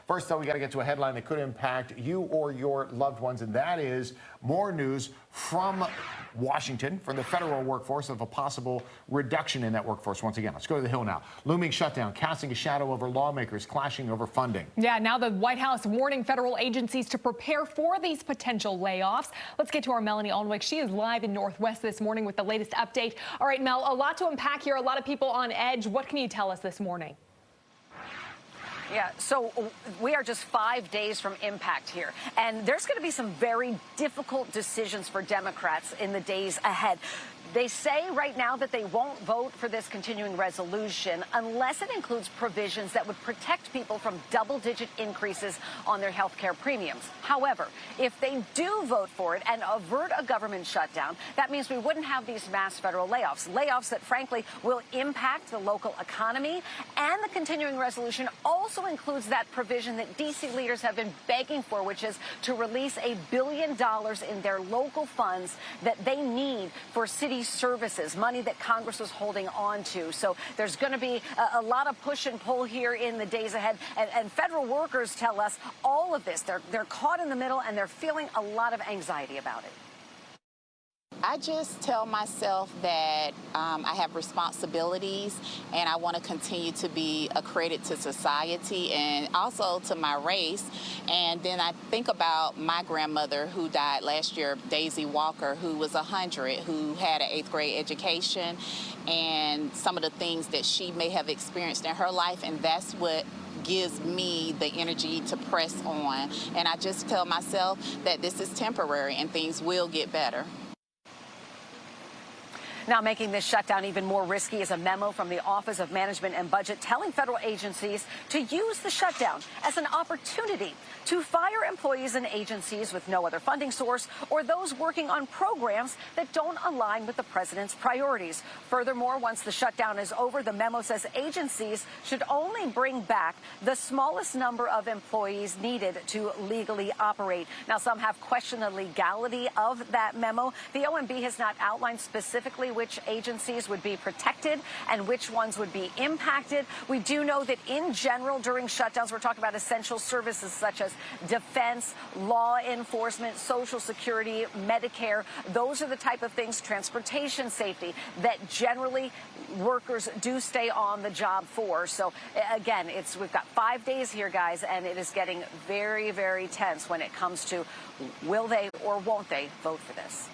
First, though, we got to get to a headline that could impact you or your loved ones, and that is more news from Washington, from the federal workforce, of a possible reduction in that workforce once again. Let's go to the Hill now. Looming shutdown, casting a shadow over lawmakers, clashing over funding. Yeah, now the White House warning federal agencies to prepare for these potential layoffs. Let's get to our Melanie Alnwick. She is live in Northwest this morning with the latest update. All right, Mel, a lot to unpack here, a lot of people on edge. What can you tell us this morning? Yeah, so we are just 5 days from impact here, and there's going to be some very difficult decisions for Democrats in the days ahead. They say right now that they won't vote for this continuing resolution unless it includes provisions that would protect people from double-digit increases on their health care premiums. However, if they do vote for it and avert a government shutdown, that means we wouldn't have these mass federal layoffs. Layoffs that, frankly, will impact the local economy. And the continuing resolution also includes that provision that D.C. leaders have been begging for, which is to release $1 billion in their local funds that they need for city services, money that Congress was holding on to. So there's going to be a lot of push and pull here in the days ahead. And federal workers tell us all of this. They're caught in the middle, and they're feeling a lot of anxiety about it. I just tell myself that I have responsibilities and I want to continue to be a credit to society and also to my race. And then I think about my grandmother who died last year, Daisy Walker, who was 100, who had an 8th grade education, and some of the things that she may have experienced in her life, and that's what gives me the energy to press on. And I just tell myself that this is temporary and things will get better. Now, making this shutdown even more risky is a memo from the Office of Management and Budget telling federal agencies to use the shutdown as an opportunity to fire employees in agencies with no other funding source or those working on programs that don't align with the president's priorities. Furthermore, once the shutdown is over, the memo says agencies should only bring back the smallest number of employees needed to legally operate. Now, some have questioned the legality of that memo. The OMB has not outlined specifically which agencies would be protected and which ones would be impacted. We do know that in general during shutdowns, we're talking about essential services such as defense, law enforcement, Social Security, Medicare. Those are the type of things, transportation safety, that generally workers do stay on the job for. So again, we've got 5 days here, guys, and it is getting very, very tense when it comes to will they or won't they vote for this.